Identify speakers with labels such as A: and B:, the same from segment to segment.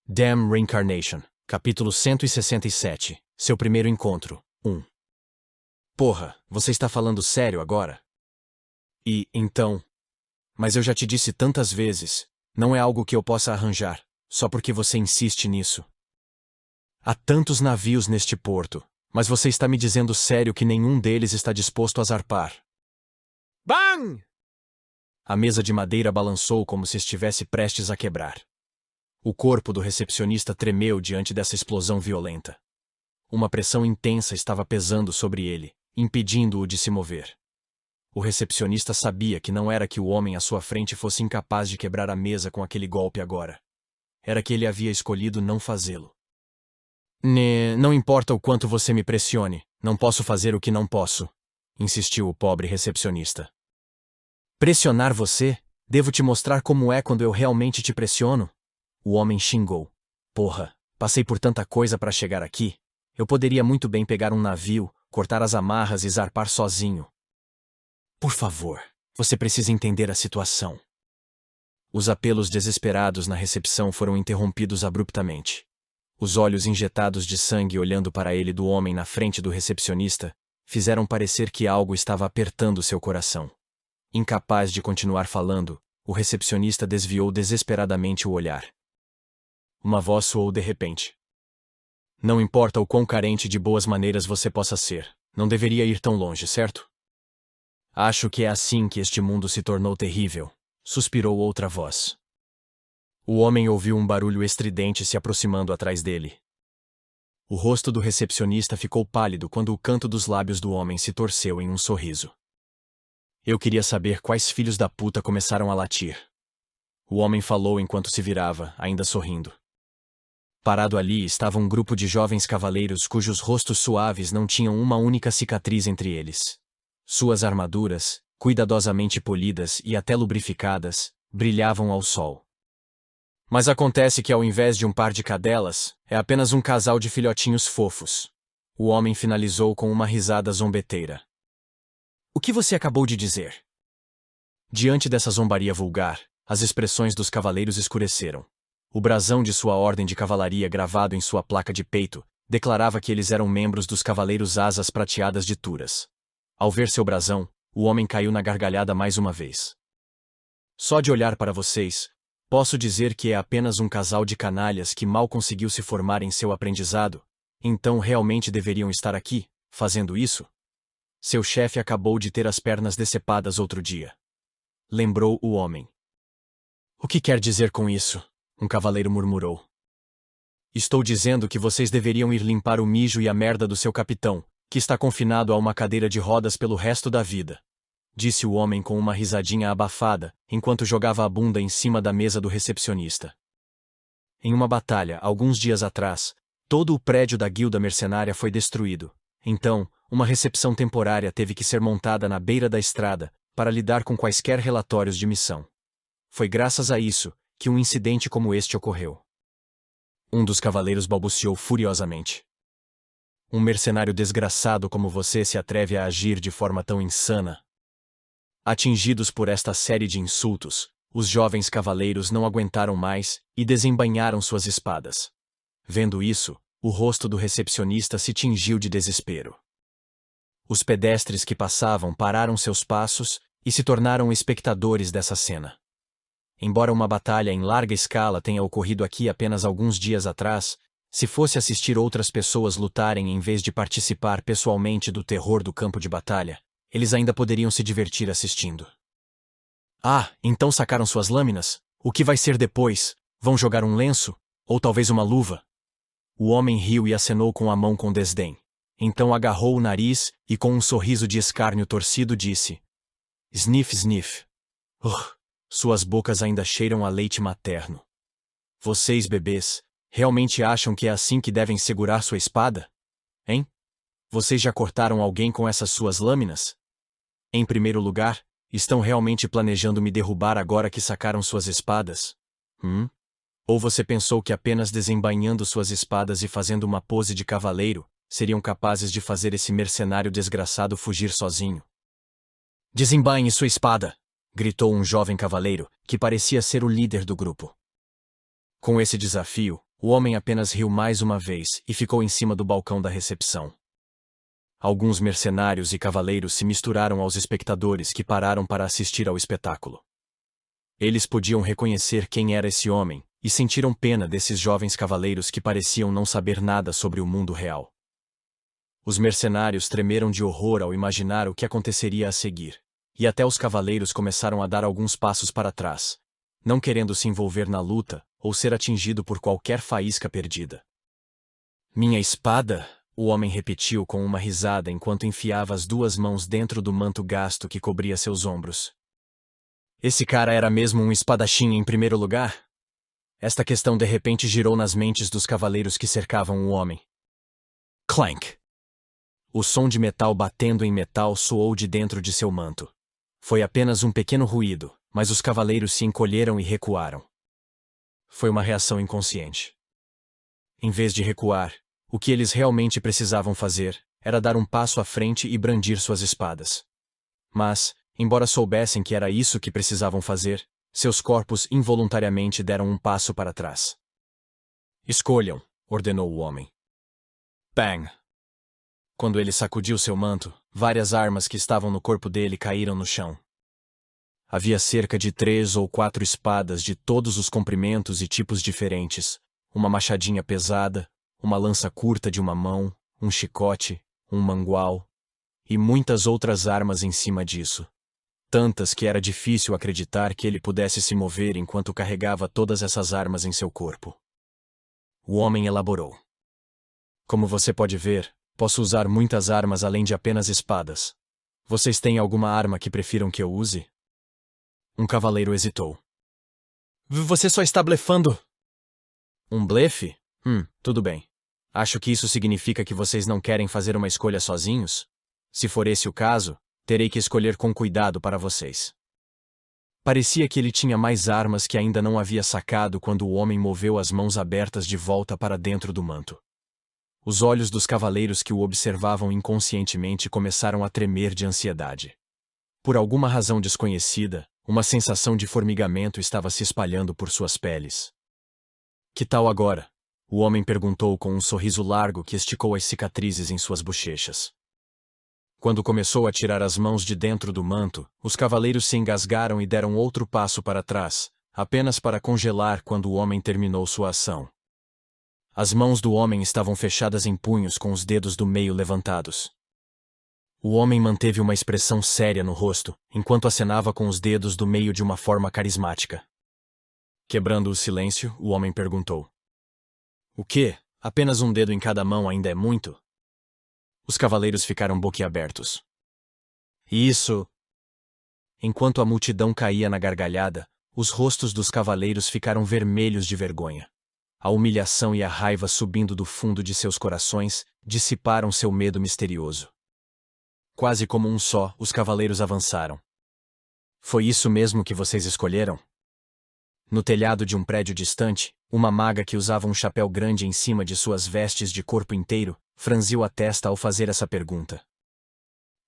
A: Damn Reincarnation, capítulo 167, seu primeiro encontro, 1. Porra, você está falando sério agora? E, então? Mas eu já te disse tantas vezes, não é algo que eu possa arranjar, só porque você insiste nisso. Há tantos navios neste porto, mas você está me dizendo sério que nenhum deles está disposto a zarpar. Bang! A mesa de madeira balançou como se estivesse prestes a quebrar. O corpo do recepcionista tremeu diante dessa explosão violenta. Uma pressão intensa estava pesando sobre ele, impedindo-o de se mover. O recepcionista sabia que não era que o homem à sua frente fosse incapaz de quebrar a mesa com aquele golpe agora. Era que ele havia escolhido não fazê-lo. Não importa o quanto você me pressione, não posso fazer o que não posso, insistiu o pobre recepcionista. Pressionar você? Devo te mostrar como é quando eu realmente te pressiono? O homem xingou. Porra, passei por tanta coisa para chegar aqui. Eu poderia muito bem pegar um navio, cortar as amarras e zarpar sozinho. Por favor, você precisa entender a situação. Os apelos desesperados na recepção foram interrompidos abruptamente. Os olhos injetados de sangue olhando para ele do homem na frente do recepcionista fizeram parecer que algo estava apertando seu coração. Incapaz de continuar falando, o recepcionista desviou desesperadamente o olhar. Uma voz soou de repente. Não importa o quão carente de boas maneiras você possa ser, não deveria ir tão longe, certo? Acho que é assim que este mundo se tornou terrível, suspirou outra voz. O homem ouviu um barulho estridente se aproximando atrás dele. O rosto do recepcionista ficou pálido quando o canto dos lábios do homem se torceu em um sorriso. Eu queria saber quais filhos da puta começaram a latir. O homem falou enquanto se virava, ainda sorrindo. Parado ali estava um grupo de jovens cavaleiros cujos rostos suaves não tinham uma única cicatriz entre eles. Suas armaduras, cuidadosamente polidas e até lubrificadas, brilhavam ao sol. Mas acontece que ao invés de um par de cadelas, é apenas um casal de filhotinhos fofos. O homem finalizou com uma risada zombeteira. O que você acabou de dizer? Diante dessa zombaria vulgar, as expressões dos cavaleiros escureceram. O brasão de sua ordem de cavalaria gravado em sua placa de peito declarava que eles eram membros dos Cavaleiros Asas Prateadas de Turas. Ao ver seu brasão, o homem caiu na gargalhada mais uma vez. Só de olhar para vocês, posso dizer que é apenas um casal de canalhas que mal conseguiu se formar em seu aprendizado, então realmente deveriam estar aqui, fazendo isso? Seu chefe acabou de ter as pernas decepadas outro dia. Lembrou o homem. O que quer dizer com isso? Um cavaleiro murmurou. Estou dizendo que vocês deveriam ir limpar o mijo e a merda do seu capitão, que está confinado a uma cadeira de rodas pelo resto da vida. Disse o homem com uma risadinha abafada, enquanto jogava a bunda em cima da mesa do recepcionista. Em uma batalha, alguns dias atrás, todo o prédio da guilda mercenária foi destruído. Então, uma recepção temporária teve que ser montada na beira da estrada, para lidar com quaisquer relatórios de missão. Foi graças a isso que um incidente como este ocorreu. Um dos cavaleiros balbuciou furiosamente. Um mercenário desgraçado como você se atreve a agir de forma tão insana? Atingidos por esta série de insultos, os jovens cavaleiros não aguentaram mais e desembainharam suas espadas. Vendo isso, o rosto do recepcionista se tingiu de desespero. Os pedestres que passavam pararam seus passos e se tornaram espectadores dessa cena. Embora uma batalha em larga escala tenha ocorrido aqui apenas alguns dias atrás, se fosse assistir outras pessoas lutarem em vez de participar pessoalmente do terror do campo de batalha, eles ainda poderiam se divertir assistindo. Ah, então sacaram suas lâminas? O que vai ser depois? Vão jogar um lenço? Ou talvez uma luva? O homem riu e acenou com a mão com desdém. Então agarrou o nariz e com um sorriso de escárnio torcido disse: Sniff, sniff. Suas bocas ainda cheiram a leite materno. Vocês, bebês, realmente acham que é assim que devem segurar sua espada? Hein? Vocês já cortaram alguém com essas suas lâminas? Em primeiro lugar, estão realmente planejando me derrubar agora que sacaram suas espadas? Ou você pensou que apenas desembainhando suas espadas e fazendo uma pose de cavaleiro, seriam capazes de fazer esse mercenário desgraçado fugir sozinho? Desembainhe sua espada! Gritou um jovem cavaleiro, que parecia ser o líder do grupo. Com esse desafio, O homem apenas riu mais uma vez e ficou em cima do balcão da recepção. Alguns mercenários e cavaleiros se misturaram aos espectadores que pararam para assistir ao espetáculo. Eles podiam reconhecer quem era esse homem e sentiram pena desses jovens cavaleiros que pareciam não saber nada sobre o mundo real. Os mercenários tremeram de horror ao imaginar o que aconteceria a seguir, e até os cavaleiros começaram a dar alguns passos para trás, não querendo se envolver na luta ou ser atingido por qualquer faísca perdida. Minha espada? O homem repetiu com uma risada enquanto enfiava as duas mãos dentro do manto gasto que cobria seus ombros. Esse cara era mesmo um espadachim em primeiro lugar? Esta questão de repente girou nas mentes dos cavaleiros que cercavam o homem. Clank! O som de metal batendo em metal soou de dentro de seu manto. Foi apenas um pequeno ruído, mas os cavaleiros se encolheram e recuaram. Foi uma reação inconsciente. Em vez de recuar, o que eles realmente precisavam fazer era dar um passo à frente e brandir suas espadas. Mas, embora soubessem que era isso que precisavam fazer, seus corpos involuntariamente deram um passo para trás. Escolham, ordenou o homem. Bang! Quando ele sacudiu seu manto, várias armas que estavam no corpo dele caíram no chão. Havia cerca de 3 ou 4 espadas de todos os comprimentos e tipos diferentes, uma machadinha pesada, uma lança curta de uma mão, um chicote, um mangual, e muitas outras armas em cima disso. Tantas que era difícil acreditar que ele pudesse se mover enquanto carregava todas essas armas em seu corpo. O homem elaborou. Como você pode ver, posso usar muitas armas além de apenas espadas. Vocês têm alguma arma que prefiram que eu use? Um cavaleiro hesitou. Você só está blefando. Um blefe? Tudo bem. Acho que isso significa que vocês não querem fazer uma escolha sozinhos? Se for esse o caso, terei que escolher com cuidado para vocês. Parecia que ele tinha mais armas que ainda não havia sacado quando o homem moveu as mãos abertas de volta para dentro do manto. Os olhos dos cavaleiros que o observavam inconscientemente começaram a tremer de ansiedade. Por alguma razão desconhecida, uma sensação de formigamento estava se espalhando por suas peles. Que tal agora? O homem perguntou com um sorriso largo que esticou as cicatrizes em suas bochechas. Quando começou a tirar as mãos de dentro do manto, os cavaleiros se engasgaram e deram outro passo para trás, apenas para congelar quando o homem terminou sua ação. As mãos do homem estavam fechadas em punhos com os dedos do meio levantados. O homem manteve uma expressão séria no rosto, enquanto acenava com os dedos do meio de uma forma carismática. Quebrando o silêncio, o homem perguntou. O quê? Apenas um dedo em cada mão ainda é muito? Os cavaleiros ficaram boquiabertos. Isso! Enquanto a multidão caía na gargalhada, os rostos dos cavaleiros ficaram vermelhos de vergonha. A humilhação e a raiva subindo do fundo de seus corações dissiparam seu medo misterioso. Quase como um só, os cavaleiros avançaram. Foi isso mesmo que vocês escolheram? No telhado de um prédio distante, uma maga que usava um chapéu grande em cima de suas vestes de corpo inteiro, franziu a testa ao fazer essa pergunta.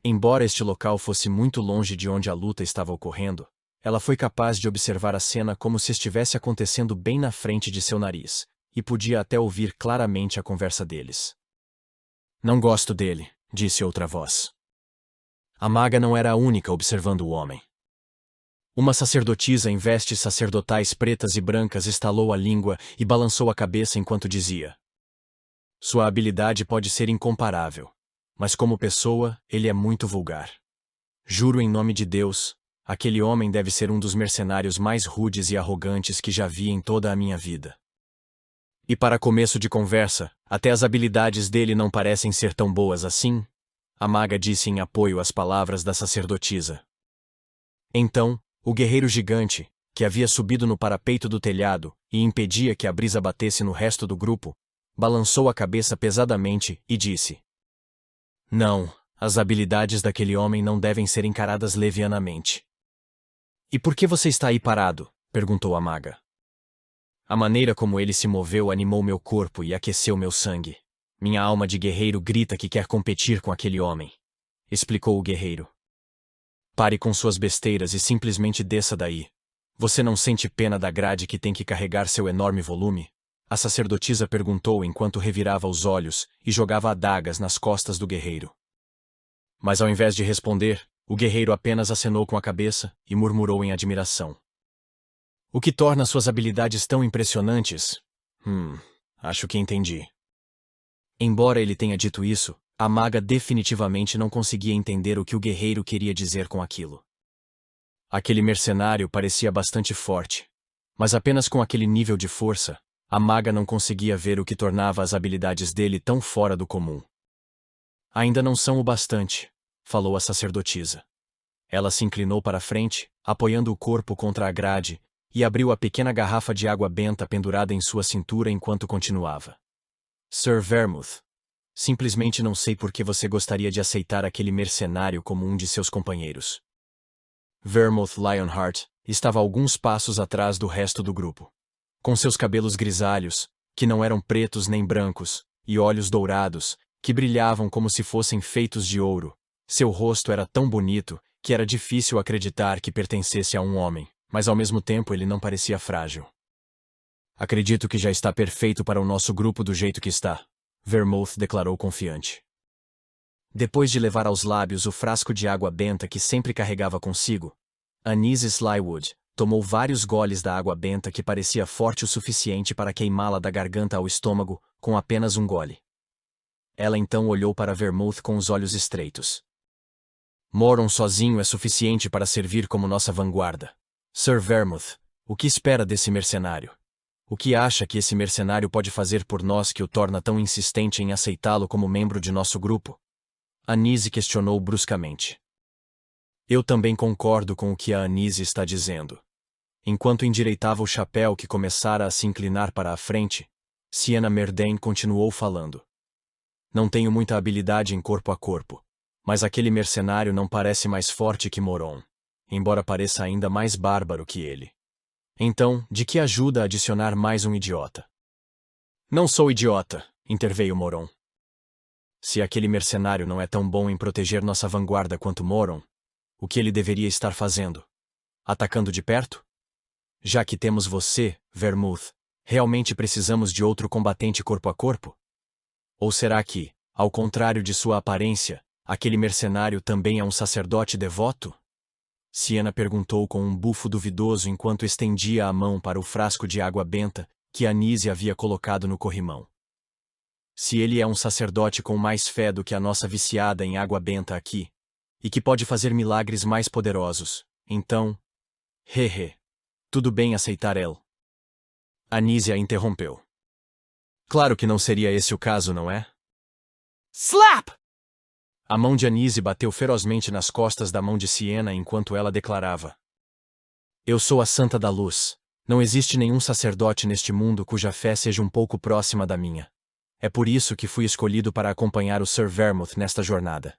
A: Embora este local fosse muito longe de onde a luta estava ocorrendo, ela foi capaz de observar a cena como se estivesse acontecendo bem na frente de seu nariz, e podia até ouvir claramente a conversa deles. Não gosto dele, disse outra voz. A maga não era a única observando o homem. Uma sacerdotisa em vestes sacerdotais pretas e brancas estalou a língua e balançou a cabeça enquanto dizia: Sua habilidade pode ser incomparável, mas como pessoa, ele é muito vulgar. Juro em nome de Deus, aquele homem deve ser um dos mercenários mais rudes e arrogantes que já vi em toda a minha vida. E para começo de conversa, até as habilidades dele não parecem ser tão boas assim? A maga disse em apoio às palavras da sacerdotisa. Então, o guerreiro gigante, que havia subido no parapeito do telhado e impedia que a brisa batesse no resto do grupo, balançou a cabeça pesadamente e disse: Não, as habilidades daquele homem não devem ser encaradas levianamente. E por que você está aí parado? Perguntou a maga. A maneira como ele se moveu animou meu corpo e aqueceu meu sangue. Minha alma de guerreiro grita que quer competir com aquele homem, explicou o guerreiro. Pare com suas besteiras e simplesmente desça daí. Você não sente pena da grade que tem que carregar seu enorme volume? A sacerdotisa perguntou enquanto revirava os olhos e jogava adagas nas costas do guerreiro. Mas ao invés de responder, o guerreiro apenas acenou com a cabeça e murmurou em admiração. O que torna suas habilidades tão impressionantes? Acho que entendi. Embora ele tenha dito isso, a maga definitivamente não conseguia entender o que o guerreiro queria dizer com aquilo. Aquele mercenário parecia bastante forte, mas apenas com aquele nível de força, a maga não conseguia ver o que tornava as habilidades dele tão fora do comum. Ainda não são o bastante, falou a sacerdotisa. Ela se inclinou para a frente, apoiando o corpo contra a grade, e abriu a pequena garrafa de água benta pendurada em sua cintura enquanto continuava. Sir Vermouth, simplesmente não sei por que você gostaria de aceitar aquele mercenário como um de seus companheiros. Vermouth Lionheart estava alguns passos atrás do resto do grupo. Com seus cabelos grisalhos, que não eram pretos nem brancos, e olhos dourados, que brilhavam como se fossem feitos de ouro, seu rosto era tão bonito que era difícil acreditar que pertencesse a um homem, mas ao mesmo tempo ele não parecia frágil. Acredito que já está perfeito para o nosso grupo do jeito que está, Vermouth declarou confiante. Depois de levar aos lábios o frasco de água benta que sempre carregava consigo, Anise Slywood tomou vários goles da água benta que parecia forte o suficiente para queimá-la da garganta ao estômago com apenas um gole. Ela então olhou para Vermouth com os olhos estreitos. Moron sozinho é suficiente para servir como nossa vanguarda. Sir Vermouth, o que espera desse mercenário? O que acha que esse mercenário pode fazer por nós que o torna tão insistente em aceitá-lo como membro de nosso grupo? Anise questionou bruscamente. Eu também concordo com o que a Anise está dizendo. Enquanto endireitava o chapéu que começara a se inclinar para a frente, Sienna Merden continuou falando. Não tenho muita habilidade em corpo a corpo, mas aquele mercenário não parece mais forte que Moron, embora pareça ainda mais bárbaro que ele. Então, de que ajuda adicionar mais um idiota? Não sou idiota, interveio Moron. Se aquele mercenário não é tão bom em proteger nossa vanguarda quanto Moron, o que ele deveria estar fazendo? Atacando de perto? Já que temos você, Vermouth, realmente precisamos de outro combatente corpo a corpo? Ou será que, ao contrário de sua aparência, aquele mercenário também é um sacerdote devoto? Sienna perguntou com um bufo duvidoso enquanto estendia a mão para o frasco de água benta que Anise havia colocado no corrimão. Se ele é um sacerdote com mais fé do que a nossa viciada em água benta aqui, e que pode fazer milagres mais poderosos, então... tudo bem aceitar ele. Anise a interrompeu. Claro que não seria esse o caso, não é? Slap! A mão de Anise bateu ferozmente nas costas da mão de Sienna enquanto ela declarava. Eu sou a Santa da Luz. Não existe nenhum sacerdote neste mundo cuja fé seja um pouco próxima da minha. É por isso que fui escolhido para acompanhar o Sir Vermouth nesta jornada.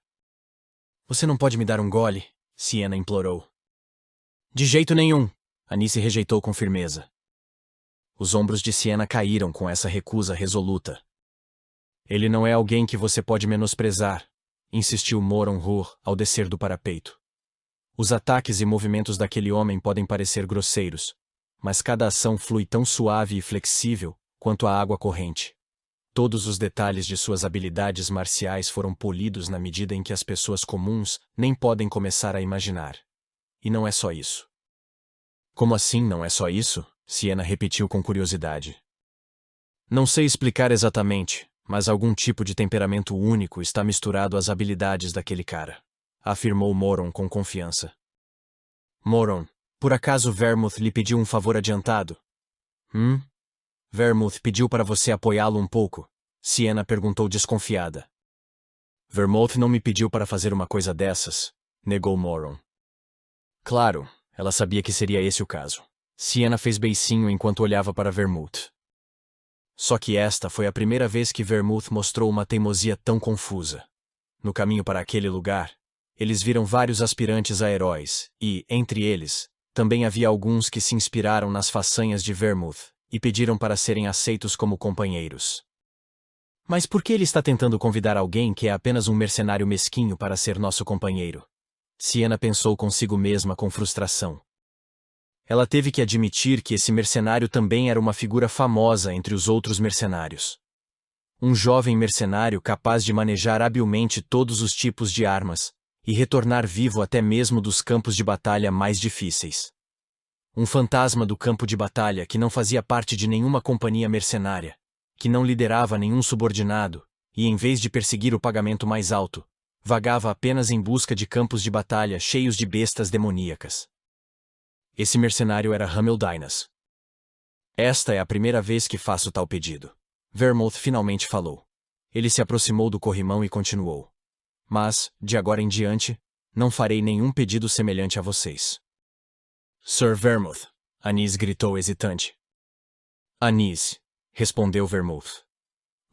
A: Você não pode me dar um gole? Sienna implorou. De jeito nenhum, Anise rejeitou com firmeza. Os ombros de Sienna caíram com essa recusa resoluta. Ele não é alguém que você pode menosprezar, insistiu Moron Hur ao descer do parapeito. Os ataques e movimentos daquele homem podem parecer grosseiros, mas cada ação flui tão suave e flexível quanto a água corrente. Todos os detalhes de suas habilidades marciais foram polidos na medida em que as pessoas comuns nem podem começar a imaginar. E não é só isso. Como assim não é só isso? Sienna repetiu com curiosidade. Não sei explicar exatamente, mas algum tipo de temperamento único está misturado às habilidades daquele cara, afirmou Moron com confiança. Moron, por acaso Vermouth lhe pediu um favor adiantado? Vermouth pediu para você apoiá-lo um pouco? Sienna perguntou desconfiada. Vermouth não me pediu para fazer uma coisa dessas, negou Moron. Claro, ela sabia que seria esse o caso. Sienna fez beicinho enquanto olhava para Vermouth. Só que esta foi a primeira vez que Vermouth mostrou uma teimosia tão confusa. No caminho para aquele lugar, eles viram vários aspirantes a heróis e, entre eles, também havia alguns que se inspiraram nas façanhas de Vermouth e pediram para serem aceitos como companheiros. Mas por que ele está tentando convidar alguém que é apenas um mercenário mesquinho para ser nosso companheiro? Sienna pensou consigo mesma com frustração. Ela teve que admitir que esse mercenário também era uma figura famosa entre os outros mercenários. Um jovem mercenário capaz de manejar habilmente todos os tipos de armas e retornar vivo até mesmo dos campos de batalha mais difíceis. Um fantasma do campo de batalha que não fazia parte de nenhuma companhia mercenária, que não liderava nenhum subordinado e, em vez de perseguir o pagamento mais alto, vagava apenas em busca de campos de batalha cheios de bestas demoníacas. Esse mercenário era Hamel Dynas. Esta é a primeira vez que faço tal pedido. Vermouth finalmente falou. Ele se aproximou do corrimão e continuou. Mas, de agora em diante, não farei nenhum pedido semelhante a vocês. Sir Vermouth, Anise gritou hesitante. Anise, respondeu Vermouth.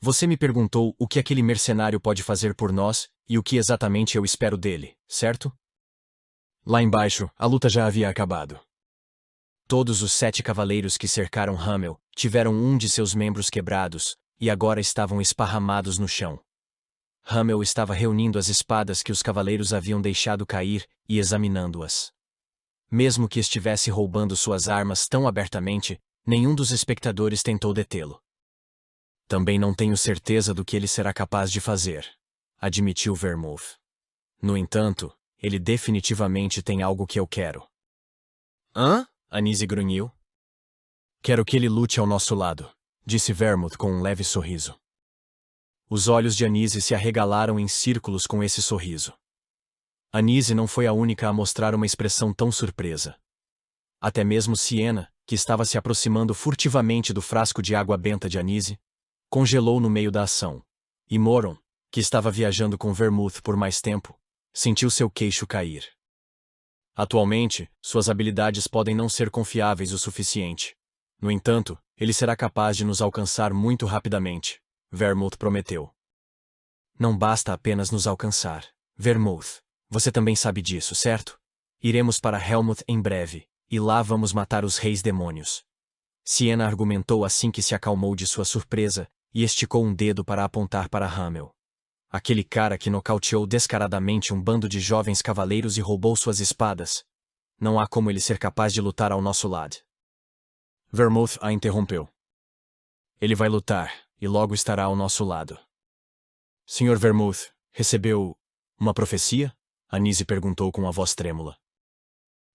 A: Você me perguntou o que aquele mercenário pode fazer por nós e o que exatamente eu espero dele, certo? Lá embaixo, a luta já havia acabado. Todos os 7 cavaleiros que cercaram Hamel tiveram um de seus membros quebrados e agora estavam esparramados no chão. Hamel estava reunindo as espadas que os cavaleiros haviam deixado cair e examinando-as. Mesmo que estivesse roubando suas armas tão abertamente, nenhum dos espectadores tentou detê-lo. Também não tenho certeza do que ele será capaz de fazer, admitiu Vermouth. No entanto, ele definitivamente tem algo que eu quero. Hã? Anise grunhiu. Quero que ele lute ao nosso lado, disse Vermouth com um leve sorriso. Os olhos de Anise se arregalaram em círculos com esse sorriso. Anise não foi a única a mostrar uma expressão tão surpresa. Até mesmo Siena, que estava se aproximando furtivamente do frasco de água benta de Anise, congelou no meio da ação, e Moron, que estava viajando com Vermouth por mais tempo, sentiu seu queixo cair. Atualmente, suas habilidades podem não ser confiáveis o suficiente. No entanto, ele será capaz de nos alcançar muito rapidamente, Vermouth prometeu. Não basta apenas nos alcançar. Vermouth, você também sabe disso, certo? Iremos para Helmut em breve, e lá vamos matar os reis demônios. Siena argumentou assim que se acalmou de sua surpresa e esticou um dedo para apontar para Hamel. Aquele cara que nocauteou descaradamente um bando de jovens cavaleiros e roubou suas espadas. Não há como ele ser capaz de lutar ao nosso lado. Vermouth a interrompeu. Ele vai lutar, e logo estará ao nosso lado. Sr. Vermouth, recebeu uma profecia? Anise perguntou com a voz trêmula.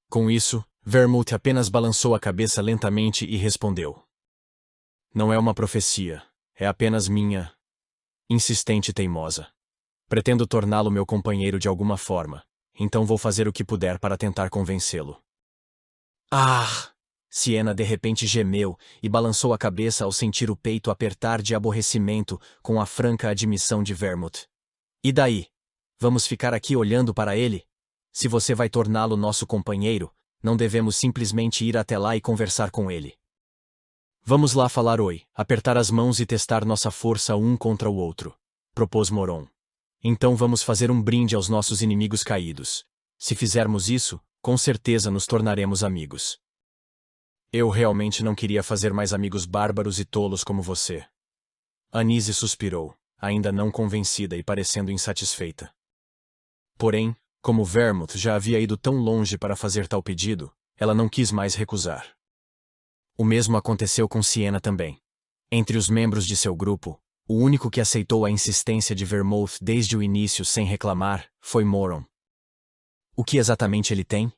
A: Com isso, Vermouth apenas balançou a cabeça lentamente e respondeu. Não é uma profecia, é apenas minha insistente e teimosa. Pretendo torná-lo meu companheiro de alguma forma, então vou fazer o que puder para tentar convencê-lo. Ah! Siena de repente gemeu e balançou a cabeça ao sentir o peito apertar de aborrecimento com a franca admissão de Vermouth. E daí? Vamos ficar aqui olhando para ele? Se você vai torná-lo nosso companheiro, não devemos simplesmente ir até lá e conversar com ele. Vamos lá falar oi, apertar as mãos e testar nossa força um contra o outro, propôs Moron. Então vamos fazer um brinde aos nossos inimigos caídos. Se fizermos isso, com certeza nos tornaremos amigos. Eu realmente não queria fazer mais amigos bárbaros e tolos como você. Anise suspirou, ainda não convencida e parecendo insatisfeita. Porém, como Vermouth já havia ido tão longe para fazer tal pedido, ela não quis mais recusar. O mesmo aconteceu com Siena também. Entre os membros de seu grupo, o único que aceitou a insistência de Vermouth desde o início sem reclamar foi Moron. O que exatamente ele tem?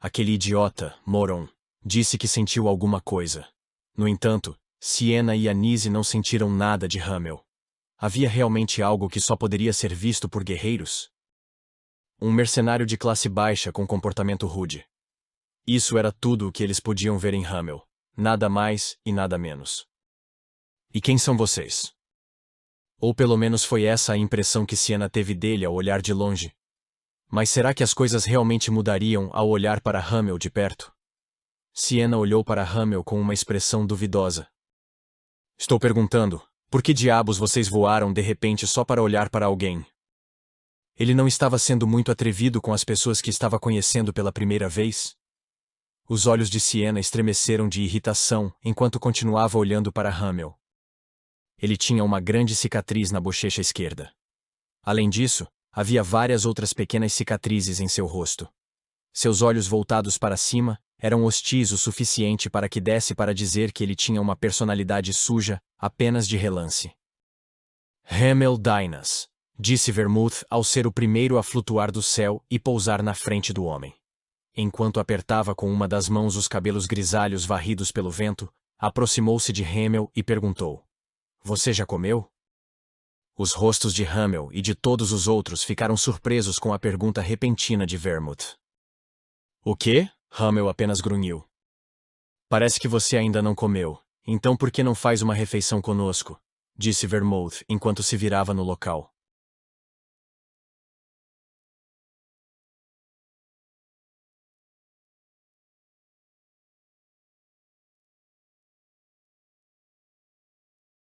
A: Aquele idiota, Moron, disse que sentiu alguma coisa. No entanto, Siena e Anise não sentiram nada de Hamel. Havia realmente algo que só poderia ser visto por guerreiros? Um mercenário de classe baixa com comportamento rude. Isso era tudo o que eles podiam ver em Hamel, nada mais e nada menos. E quem são vocês? Ou pelo menos foi essa a impressão que Siena teve dele ao olhar de longe. Mas será que as coisas realmente mudariam ao olhar para Hamel de perto? Siena olhou para Hamel com uma expressão duvidosa. Estou perguntando, por que diabos vocês voaram de repente só para olhar para alguém? Ele não estava sendo muito atrevido com as pessoas que estava conhecendo pela primeira vez? Os olhos de Siena estremeceram de irritação enquanto continuava olhando para Hamel. Ele tinha uma grande cicatriz na bochecha esquerda. Além disso, havia várias outras pequenas cicatrizes em seu rosto. Seus olhos voltados para cima eram hostis o suficiente para que desse para dizer que ele tinha uma personalidade suja, apenas de relance. Hamel Dynas, disse Vermouth ao ser o primeiro a flutuar do céu e pousar na frente do homem. Enquanto apertava com uma das mãos os cabelos grisalhos varridos pelo vento, aproximou-se de Hamel e perguntou: Você já comeu? Os rostos de Hamel e de todos os outros ficaram surpresos com a pergunta repentina de Vermouth. O quê? Hamel apenas grunhiu. Parece que você ainda não comeu, então por que não faz uma refeição conosco? Disse Vermouth enquanto se virava no local.